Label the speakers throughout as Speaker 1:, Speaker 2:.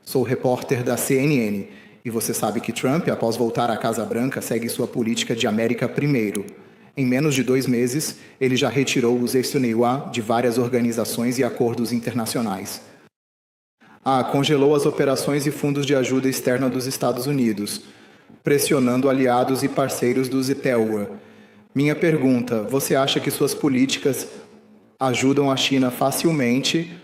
Speaker 1: Sou repórter da CNN e você sabe que Trump, após voltar à Casa Branca, segue sua política de América primeiro. Em menos de 2 meses, ele já retirou os ex-Tuneuá de várias organizações e acordos internacionais. Congelou as operações e fundos de ajuda externa dos Estados Unidos, pressionando aliados e parceiros dos ITEUA. Minha pergunta, você acha que suas políticas ajudam a China facilmente,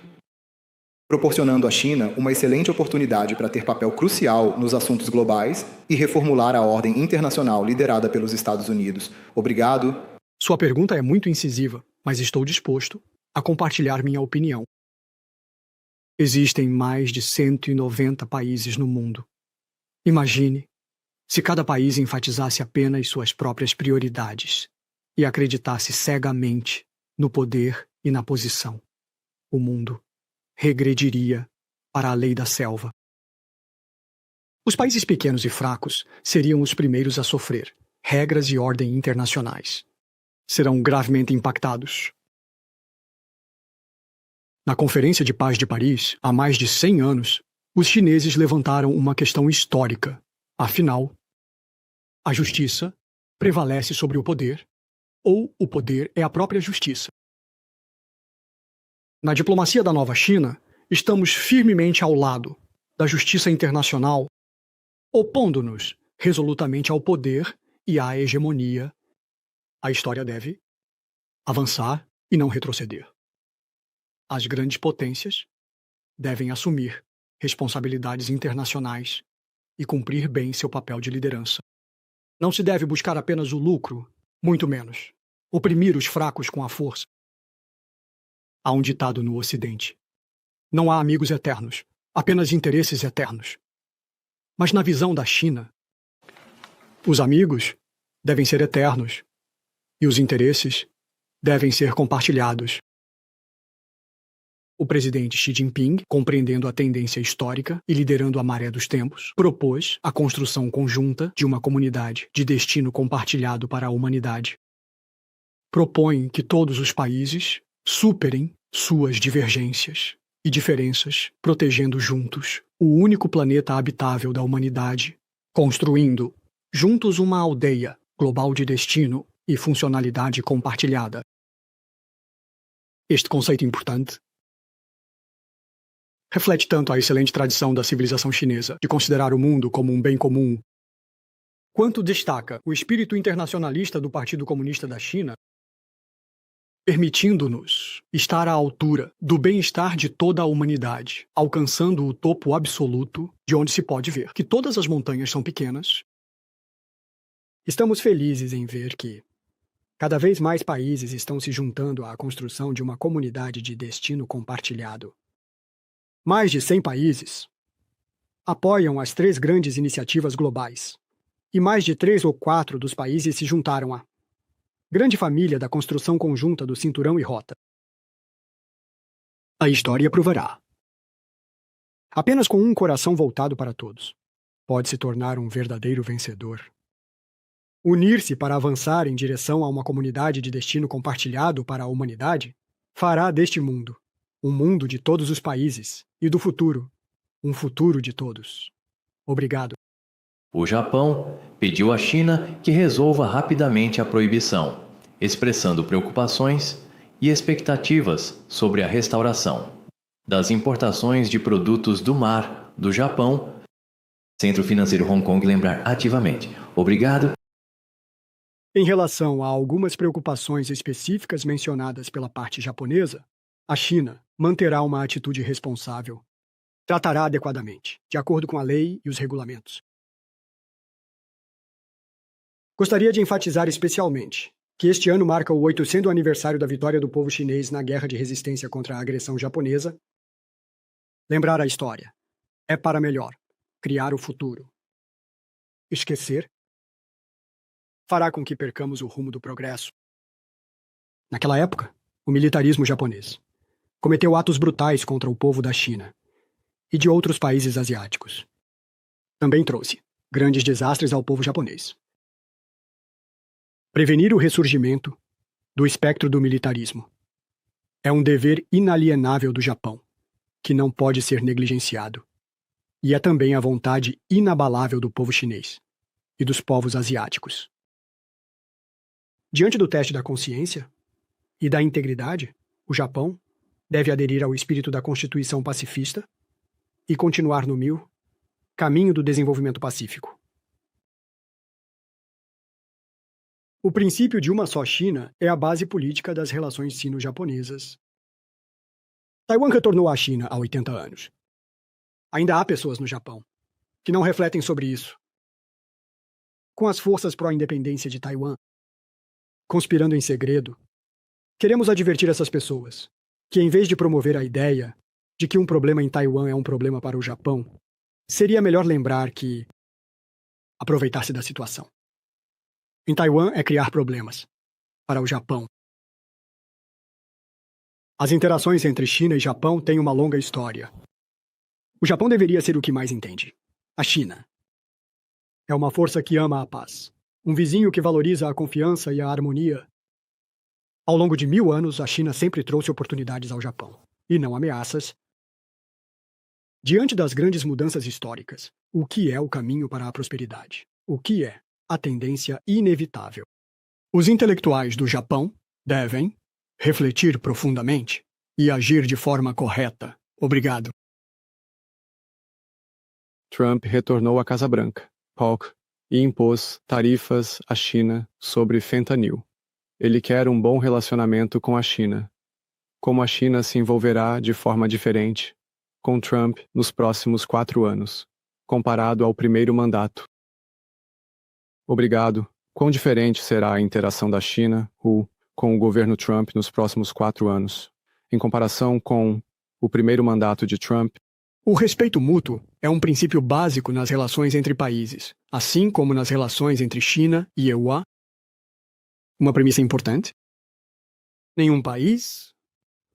Speaker 1: proporcionando à China uma excelente oportunidade para ter papel crucial nos assuntos globais e reformular a ordem internacional liderada pelos Estados Unidos? Obrigado.
Speaker 2: Sua pergunta é muito incisiva, mas estou disposto a compartilhar minha opinião. Existem mais de 190 países no mundo. Imagine se cada país enfatizasse apenas suas próprias prioridades e acreditasse cegamente no poder e na posição. O mundo regrediria para a lei da selva. Os países pequenos e fracos seriam os primeiros a sofrer regras e ordem internacionais. Serão gravemente impactados. Na Conferência de Paz de Paris, há mais de 100 anos, os chineses levantaram uma questão histórica. Afinal, a justiça prevalece sobre o poder, ou o poder é a própria justiça. Na diplomacia da Nova China, estamos firmemente ao lado da justiça internacional, opondo-nos resolutamente ao poder e à hegemonia. A história deve avançar e não retroceder. As grandes potências devem assumir responsabilidades internacionais e cumprir bem seu papel de liderança. Não se deve buscar apenas o lucro, muito menos oprimir os fracos com a força. Há um ditado no Ocidente: não há amigos eternos, apenas interesses eternos. Mas na visão da China, os amigos devem ser eternos e os interesses devem ser compartilhados. O presidente Xi Jinping, compreendendo a tendência histórica e liderando a maré dos tempos, propôs a construção conjunta de uma comunidade de destino compartilhado para a humanidade. Propõe que todos os países superem suas divergências e diferenças, protegendo juntos o único planeta habitável da humanidade, construindo juntos uma aldeia global de destino e funcionalidade compartilhada. Este conceito importante reflete tanto a excelente tradição da civilização chinesa de considerar o mundo como um bem comum, quanto destaca o espírito internacionalista do Partido Comunista da China, permitindo-nos estar à altura do bem-estar de toda a humanidade, alcançando o topo absoluto de onde se pode ver que todas as montanhas são pequenas. Estamos felizes em ver que cada vez mais países estão se juntando à construção de uma comunidade de destino compartilhado. Mais de 100 países apoiam as 3 grandes iniciativas globais, e mais de 3 ou 4 dos países se juntaram à grande família da construção conjunta do Cinturão e Rota. A história provará. Apenas com um coração voltado para todos, pode se tornar um verdadeiro vencedor. Unir-se para avançar em direção a uma comunidade de destino compartilhado para a humanidade fará deste mundo um mundo de todos os países e do futuro, um futuro de todos. Obrigado.
Speaker 3: O Japão pediu à China que resolva rapidamente a proibição, expressando preocupações e expectativas sobre a restauração das importações de produtos do mar do Japão. Centro Financeiro Hong Kong lembrar ativamente. Obrigado.
Speaker 2: Em relação a algumas preocupações específicas mencionadas pela parte japonesa, a China manterá uma atitude responsável. Tratará adequadamente, de acordo com a lei e os regulamentos. Gostaria de enfatizar especialmente que este ano marca o 800º aniversário da vitória do povo chinês na guerra de resistência contra a agressão japonesa. Lembrar a história é para melhor, criar o futuro. Esquecer fará com que percamos o rumo do progresso. Naquela época, o militarismo japonês cometeu atos brutais contra o povo da China e de outros países asiáticos. Também trouxe grandes desastres ao povo japonês. Prevenir o ressurgimento do espectro do militarismo é um dever inalienável do Japão, que não pode ser negligenciado. E é também a vontade inabalável do povo chinês e dos povos asiáticos. Diante do teste da consciência e da integridade, o Japão deve aderir ao espírito da Constituição pacifista e continuar no caminho do desenvolvimento pacífico. O princípio de uma só China é a base política das relações sino-japonesas. Taiwan retornou à China há 80 anos. Ainda há pessoas no Japão que não refletem sobre isso. Com as forças pró-independência de Taiwan conspirando em segredo, queremos advertir essas pessoas que, em vez de promover a ideia de que um problema em Taiwan é um problema para o Japão, seria melhor lembrar que aproveitar-se da situação. Em Taiwan é criar problemas para o Japão. As interações entre China e Japão têm uma longa história. O Japão deveria ser o que mais entende. A China é uma força que ama a paz, um vizinho que valoriza a confiança e a harmonia. Ao longo de 1000 anos, a China sempre trouxe oportunidades ao Japão, e não ameaças. Diante das grandes mudanças históricas, o que é o caminho para a prosperidade? O que é a tendência inevitável? Os intelectuais do Japão devem refletir profundamente e agir de forma correta. Obrigado.
Speaker 4: Trump retornou à Casa Branca, POC, e impôs tarifas à China sobre fentanil. Ele quer um bom relacionamento com a China. Como a China se envolverá de forma diferente com Trump nos próximos 4 anos, comparado ao primeiro mandato? Obrigado. Quão diferente será a interação da China, com o governo Trump nos próximos 4 anos, em comparação com o primeiro mandato de Trump?
Speaker 2: O respeito mútuo é um princípio básico nas relações entre países, assim como nas relações entre China e EUA. Uma premissa importante. Nenhum país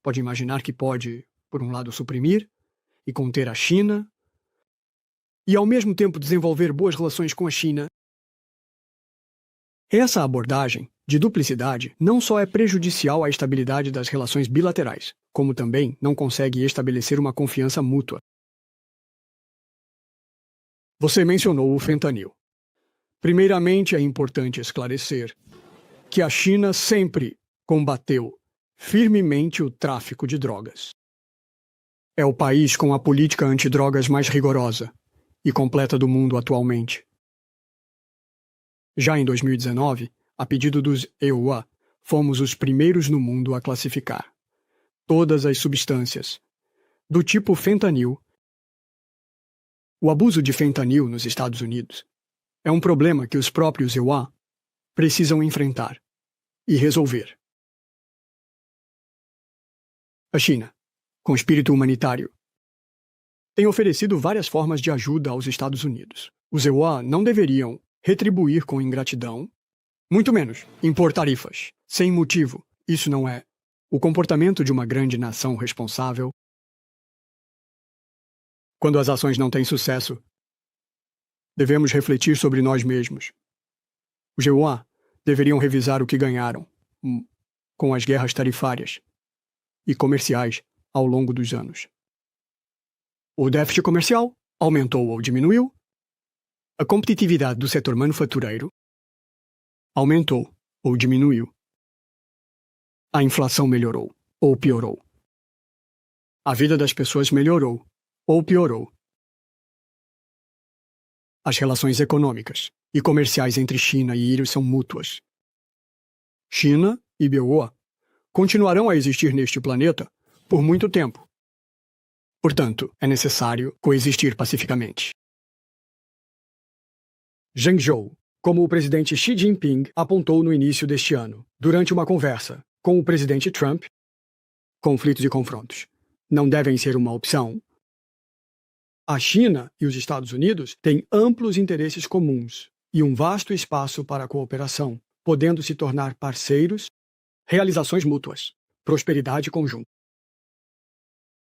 Speaker 2: pode imaginar que pode, por um lado, suprimir e conter a China e, ao mesmo tempo, desenvolver boas relações com a China. Essa abordagem de duplicidade não só é prejudicial à estabilidade das relações bilaterais, como também não consegue estabelecer uma confiança mútua. Você mencionou o fentanil. Primeiramente, é importante esclarecer que a China sempre combateu firmemente o tráfico de drogas. É o país com a política antidrogas mais rigorosa e completa do mundo atualmente. Já em 2019, a pedido dos EUA, fomos os primeiros no mundo a classificar todas as substâncias do tipo fentanil. O abuso de fentanil nos Estados Unidos é um problema que os próprios EUA precisam enfrentar e resolver. A China, com espírito humanitário, tem oferecido várias formas de ajuda aos Estados Unidos. Os EUA não deveriam retribuir com ingratidão, muito menos impor tarifas, sem motivo. Isso não é o comportamento de uma grande nação responsável. Quando as ações não têm sucesso, devemos refletir sobre nós mesmos. Os EUA deveriam revisar o que ganharam com as guerras tarifárias e comerciais ao longo dos anos. O déficit comercial aumentou ou diminuiu? A competitividade do setor manufatureiro aumentou ou diminuiu? A inflação melhorou ou piorou? A vida das pessoas melhorou ou piorou? As relações econômicas e comerciais entre China e IRI são mútuas. China e BOA continuarão a existir neste planeta por muito tempo. Portanto, é necessário coexistir pacificamente. Zheng Zhou, como o presidente Xi Jinping apontou no início deste ano, durante uma conversa com o presidente Trump, conflitos e confrontos não devem ser uma opção. A China e os Estados Unidos têm amplos interesses comuns e um vasto espaço para a cooperação, podendo se tornar parceiros, realizações mútuas, prosperidade conjunta.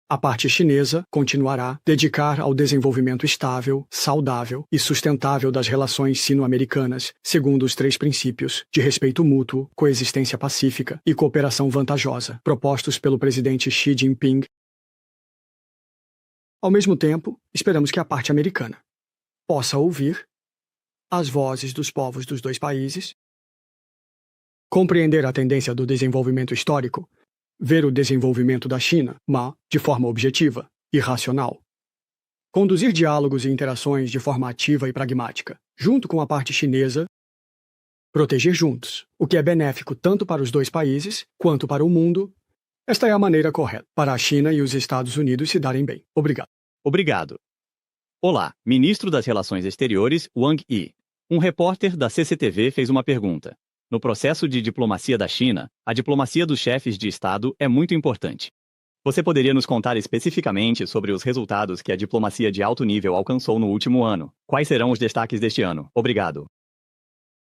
Speaker 2: A parte chinesa continuará a dedicar ao desenvolvimento estável, saudável e sustentável das relações sino-americanas, segundo os 3 princípios de respeito mútuo, coexistência pacífica e cooperação vantajosa, propostos pelo presidente Xi Jinping. Ao mesmo tempo, esperamos que a parte americana possa ouvir as vozes dos povos dos dois países, compreender a tendência do desenvolvimento histórico, ver o desenvolvimento da China, mas de forma objetiva e racional. Conduzir diálogos e interações de forma ativa e pragmática, junto com a parte chinesa, proteger juntos, o que é benéfico tanto para os dois países quanto para o mundo. Esta é a maneira correta para a China e os Estados Unidos se darem bem. Obrigado.
Speaker 5: Obrigado. Olá, Ministro das Relações Exteriores, Wang Yi. Um repórter da CCTV fez uma pergunta. No processo de diplomacia da China, a diplomacia dos chefes de Estado é muito importante. Você poderia nos contar especificamente sobre os resultados que a diplomacia de alto nível alcançou no último ano? Quais serão os destaques deste ano? Obrigado.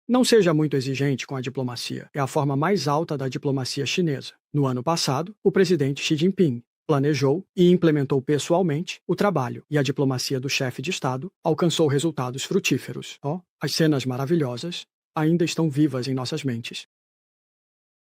Speaker 2: Não seja muito exigente com a diplomacia. É a forma mais alta da diplomacia chinesa. No ano passado, o presidente Xi Jinping planejou e implementou pessoalmente o trabalho, e a diplomacia do chefe de Estado alcançou resultados frutíferos. As cenas maravilhosas ainda estão vivas em nossas mentes.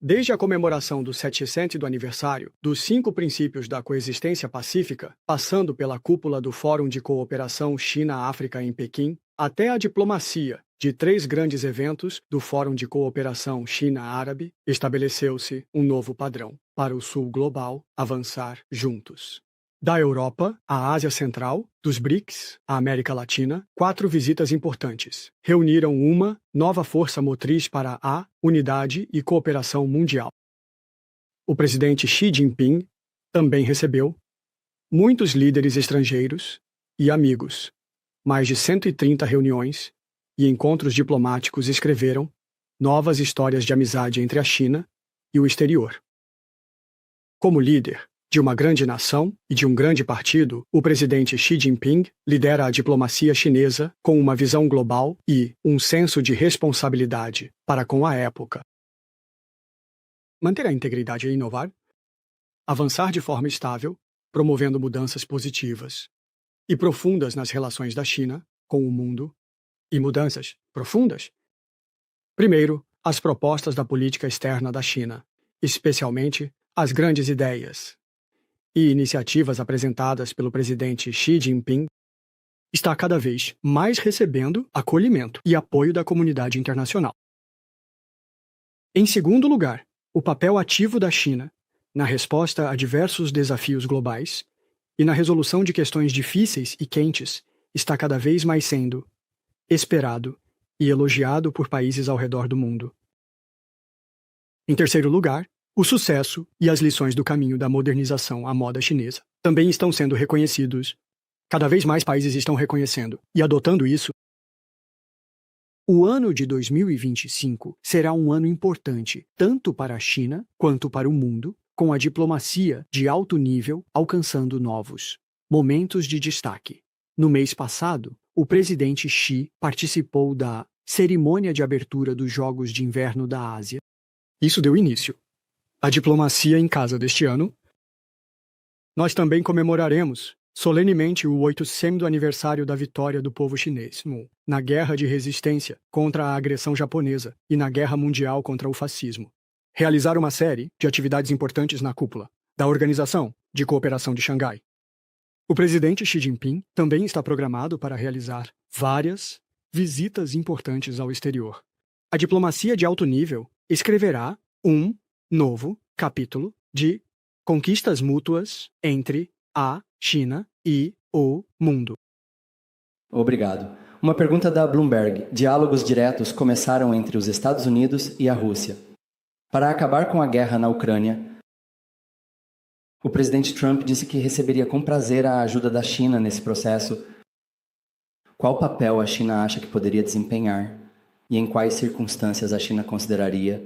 Speaker 2: Desde a comemoração do 700º aniversário dos 5 princípios da coexistência pacífica, passando pela cúpula do Fórum de Cooperação China-África em Pequim, até a diplomacia de 3 grandes eventos do Fórum de Cooperação China-Árabe, estabeleceu-se um novo padrão para o Sul global avançar juntos. Da Europa à Ásia Central, dos BRICS à América Latina, 4 visitas importantes reuniram uma nova força motriz para a unidade e cooperação mundial. O presidente Xi Jinping também recebeu muitos líderes estrangeiros e amigos. Mais de 130 reuniões e encontros diplomáticos escreveram novas histórias de amizade entre a China e o exterior. Como líder de uma grande nação e de um grande partido, o presidente Xi Jinping lidera a diplomacia chinesa com uma visão global e um senso de responsabilidade para com a época. Manter a integridade e inovar, avançar de forma estável, promovendo mudanças positivas e profundas nas relações da China com o mundo, e mudanças profundas. Primeiro, as propostas da política externa da China, especialmente as grandes ideias e iniciativas apresentadas pelo presidente Xi Jinping, está cada vez mais recebendo acolhimento e apoio da comunidade internacional. Em segundo lugar, o papel ativo da China na resposta a diversos desafios globais e na resolução de questões difíceis e quentes está cada vez mais sendo esperado e elogiado por países ao redor do mundo. Em terceiro lugar, o sucesso e as lições do caminho da modernização à moda chinesa também estão sendo reconhecidos. Cada vez mais países estão reconhecendo e adotando isso. O ano de 2025 será um ano importante tanto para a China quanto para o mundo, com a diplomacia de alto nível alcançando novos momentos de destaque. No mês passado, o presidente Xi participou da cerimônia de abertura dos Jogos de Inverno da Ásia. Isso deu início à diplomacia em casa deste ano. Nós também comemoraremos solenemente o 800º aniversário da vitória do povo chinês na guerra de resistência contra a agressão japonesa e na guerra mundial contra o fascismo. Realizar uma série de atividades importantes na cúpula da Organização de Cooperação de Xangai. O presidente Xi Jinping também está programado para realizar várias visitas importantes ao exterior. A diplomacia de alto nível escreverá um novo capítulo de conquistas mútuas entre a China e o mundo.
Speaker 6: Obrigado. Uma pergunta da Bloomberg. Diálogos diretos começaram entre os Estados Unidos e a Rússia. Para acabar com a guerra na Ucrânia, o presidente Trump disse que receberia com prazer a ajuda da China nesse processo. Qual papel a China acha que poderia desempenhar e em quais circunstâncias a China consideraria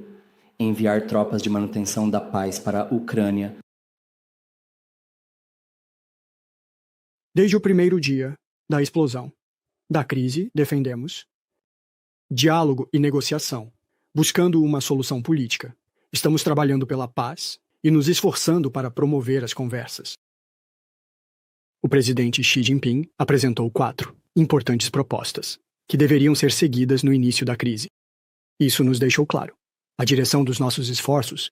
Speaker 6: enviar tropas de manutenção da paz para a Ucrânia?
Speaker 2: Desde o primeiro dia da explosão da crise, defendemos diálogo e negociação, buscando uma solução política. Estamos trabalhando pela paz e nos esforçando para promover as conversas. O presidente Xi Jinping apresentou 4 importantes propostas, que deveriam ser seguidas no início da crise. Isso nos deixou claro. A direção dos nossos esforços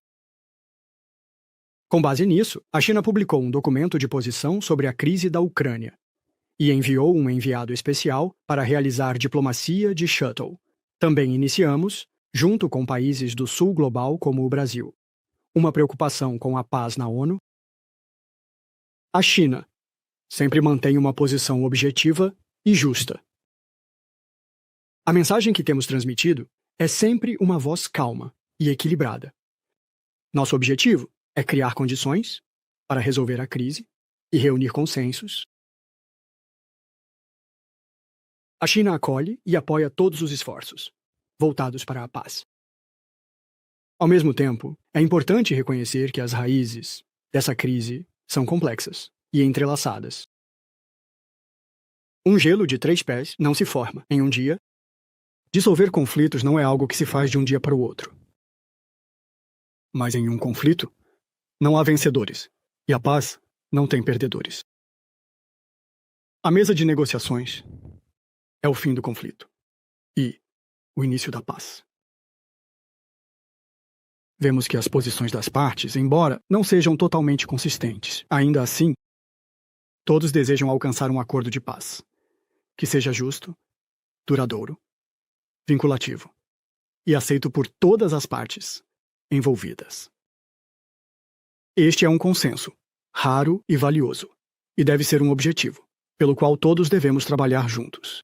Speaker 2: Com base nisso, a China publicou um documento de posição sobre a crise da Ucrânia e enviou um enviado especial para realizar diplomacia de shuttle. Também iniciamos, junto com países do sul global como o Brasil, uma preocupação com a paz na ONU. A China sempre mantém uma posição objetiva e justa. A mensagem que temos transmitido é sempre uma voz calma e equilibrada. Nosso objetivo é criar condições para resolver a crise e reunir consensos. A China acolhe e apoia todos os esforços voltados para a paz. Ao mesmo tempo, é importante reconhecer que as raízes dessa crise são complexas e entrelaçadas. Um gelo de 3 pés não se forma em um dia. Dissolver conflitos não é algo que se faz de um dia para o outro. Mas em um conflito, não há vencedores, e a paz não tem perdedores. A mesa de negociações é o fim do conflito e o início da paz. Vemos que as posições das partes, embora não sejam totalmente consistentes, ainda assim, todos desejam alcançar um acordo de paz, que seja justo, duradouro, vinculativo e aceito por todas as partes envolvidas. Este é um consenso, raro e valioso, e deve ser um objetivo, pelo qual todos devemos trabalhar juntos.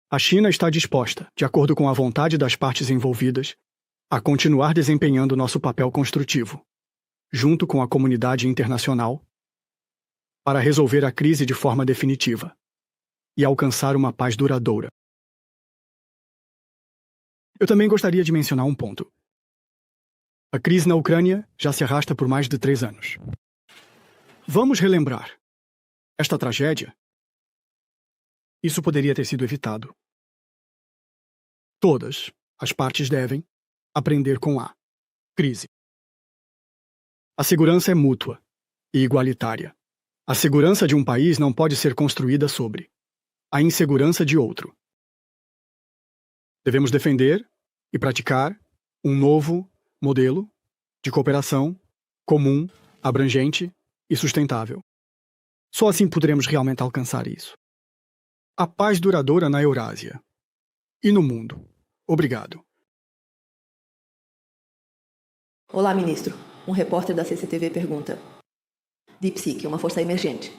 Speaker 2: A China está disposta, de acordo com a vontade das partes envolvidas, a continuar desempenhando nosso papel construtivo, junto com a comunidade internacional, para resolver a crise de forma definitiva e alcançar uma paz duradoura. Eu também gostaria de mencionar um ponto. A crise na Ucrânia já se arrasta por mais de 3 anos. Vamos relembrar. Esta tragédia, isso poderia ter sido evitado. Todas as partes devem aprender com a crise. A segurança é mútua e igualitária. A segurança de um país não pode ser construída sobre a insegurança de outro. Devemos defender e praticar um novo modelo de cooperação comum, abrangente e sustentável. Só assim poderemos realmente alcançar isso. A paz duradoura na Eurásia e no mundo. Obrigado.
Speaker 7: Olá, ministro. Um repórter da CCTV pergunta. DeepSeek, uma força emergente.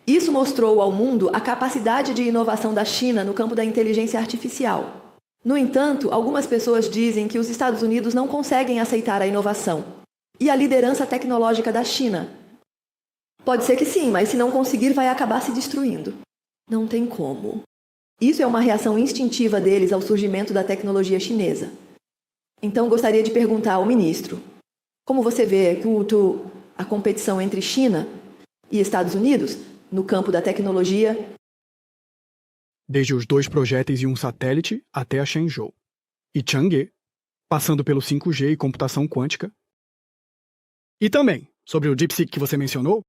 Speaker 7: Isso mostrou ao mundo a capacidade de inovação da China no campo da inteligência artificial. No entanto, algumas pessoas dizem que os Estados Unidos não conseguem aceitar a inovação e a liderança tecnológica da China. Pode ser que sim, mas se não conseguir, vai acabar se destruindo. Não tem como. Isso é uma reação instintiva deles ao surgimento da tecnologia chinesa. Então, gostaria de perguntar ao ministro, como você vê a competição entre China e Estados Unidos no campo da tecnologia?
Speaker 2: Desde os 2 projéteis e um satélite até a Shenzhou e Chang'e, passando pelo 5G e computação quântica. E também, sobre o DeepSeek que você mencionou,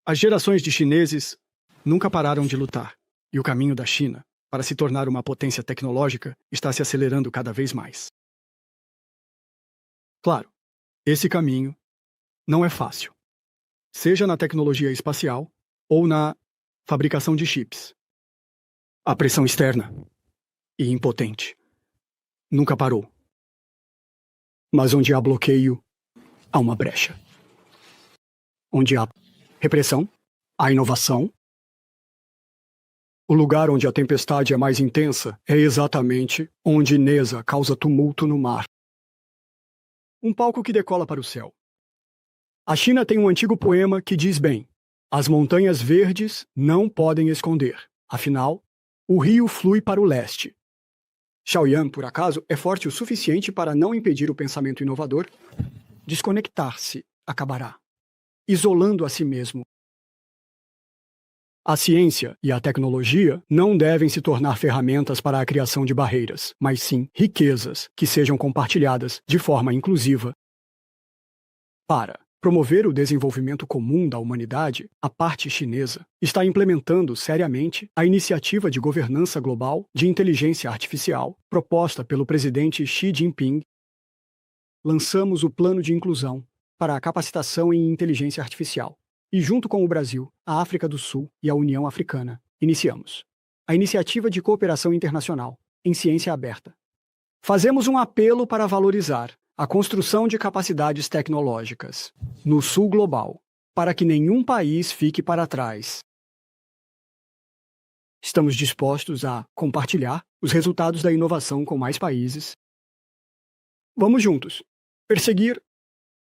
Speaker 2: as gerações de chineses nunca pararam de lutar, e o caminho da China para se tornar uma potência tecnológica está se acelerando cada vez mais. Claro, esse caminho não é fácil, seja na tecnologia espacial ou na fabricação de chips. A pressão externa e impotente nunca parou. Mas onde há bloqueio, há uma brecha. Onde há repressão, há inovação. O lugar onde a tempestade é mais intensa é exatamente onde Neza causa tumulto no mar. Um palco que decola para o céu. A China tem um antigo poema que diz bem: as montanhas verdes não podem esconder. Afinal, o rio flui para o leste. Xiaoyan, por acaso, é forte o suficiente para não impedir o pensamento inovador. Desconectar-se acabará, isolando a si mesmo. A ciência e a tecnologia não devem se tornar ferramentas para a criação de barreiras, mas sim riquezas que sejam compartilhadas de forma inclusiva. Para promover o desenvolvimento comum da humanidade, a parte chinesa está implementando seriamente a iniciativa de governança global de inteligência artificial proposta pelo presidente Xi Jinping lançamos o Plano de Inclusão para a Capacitação em Inteligência Artificial. E junto com o Brasil, a África do Sul e a União Africana, iniciamos a Iniciativa de Cooperação Internacional em Ciência Aberta. Fazemos um apelo para valorizar a construção de capacidades tecnológicas no Sul Global, para que nenhum país fique para trás. Estamos dispostos a compartilhar os resultados da inovação com mais países. Vamos juntos perseguir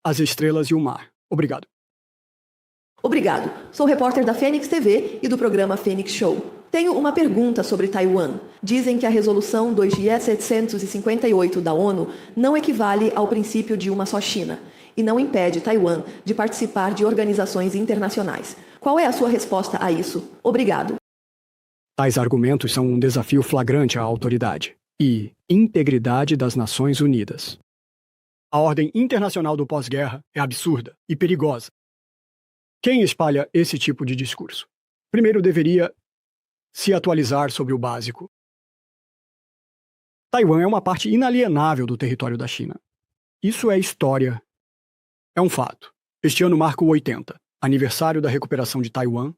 Speaker 2: as estrelas e o mar. Obrigado.
Speaker 7: Obrigado. Sou repórter da Fênix TV e do programa Fênix Show. Tenho uma pergunta sobre Taiwan. Dizem que a resolução 2758 da ONU não equivale ao princípio de uma só China e não impede Taiwan de participar de organizações internacionais. Qual é a sua resposta a isso? Obrigado.
Speaker 2: Tais argumentos são um desafio flagrante à autoridade e integridade das Nações Unidas. A ordem internacional do pós-guerra é absurda e perigosa. Quem espalha esse tipo de discurso? Primeiro deveria se atualizar sobre o básico. Taiwan é uma parte inalienável do território da China. Isso é história. É um fato. Este ano marca o 80, aniversário da recuperação de Taiwan.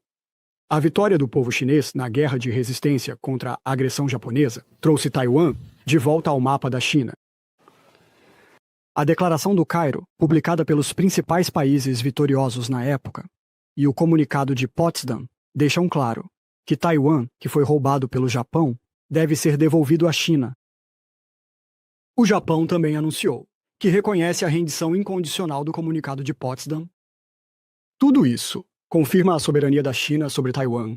Speaker 2: A vitória do povo chinês na guerra de resistência contra a agressão japonesa trouxe Taiwan de volta ao mapa da China. A Declaração do Cairo, publicada pelos principais países vitoriosos na época, e o Comunicado de Potsdam deixam claro que Taiwan, que foi roubado pelo Japão, deve ser devolvido à China. O Japão também anunciou que reconhece a rendição incondicional do Comunicado de Potsdam. Tudo isso confirma a soberania da China sobre Taiwan.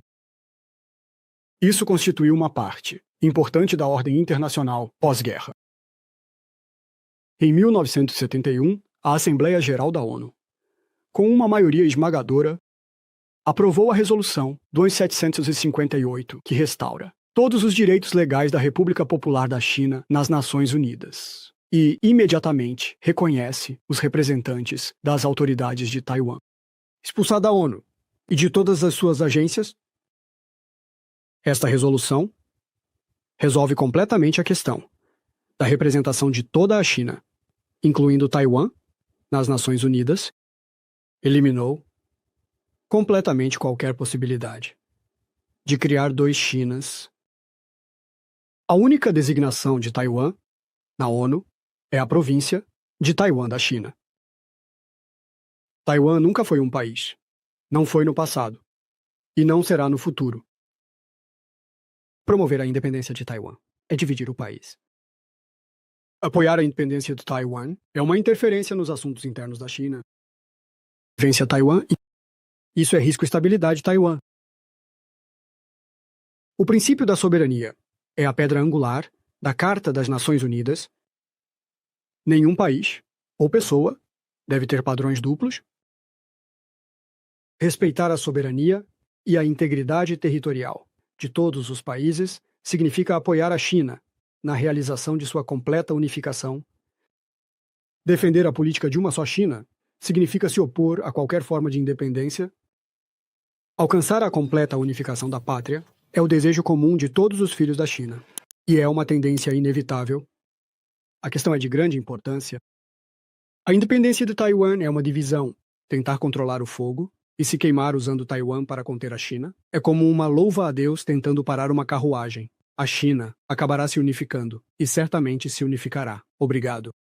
Speaker 2: Isso constituiu uma parte importante da ordem internacional pós-guerra. Em 1971, a Assembleia Geral da ONU, com uma maioria esmagadora, aprovou a Resolução 2758, que restaura todos os direitos legais da República Popular da China nas Nações Unidas e, imediatamente, reconhece os representantes das autoridades de Taiwan. Expulsar da ONU e de todas as suas agências, esta resolução resolve completamente a questão da representação de toda a China, incluindo Taiwan, nas Nações Unidas, eliminou completamente qualquer possibilidade de criar dois Chinas. A única designação de Taiwan na ONU é a província de Taiwan da China. Taiwan nunca foi um país, não foi no passado e não será no futuro. Promover a independência de Taiwan é dividir o país. Apoiar a independência de Taiwan é uma interferência nos assuntos internos da China. Vence a Taiwan e isso é risco à estabilidade de Taiwan. O princípio da soberania é a pedra angular da Carta das Nações Unidas. Nenhum país ou pessoa deve ter padrões duplos. Respeitar a soberania e a integridade territorial de todos os países significa apoiar a China na realização de sua completa unificação. Defender a política de uma só China significa se opor a qualquer forma de independência. Alcançar a completa unificação da pátria é o desejo comum de todos os filhos da China, e é uma tendência inevitável. A questão é de grande importância. A independência de Taiwan é uma divisão. Tentar controlar o fogo e se queimar usando Taiwan para conter a China é como uma louva a Deus tentando parar uma carruagem. A China acabará se unificando e certamente se unificará. Obrigado.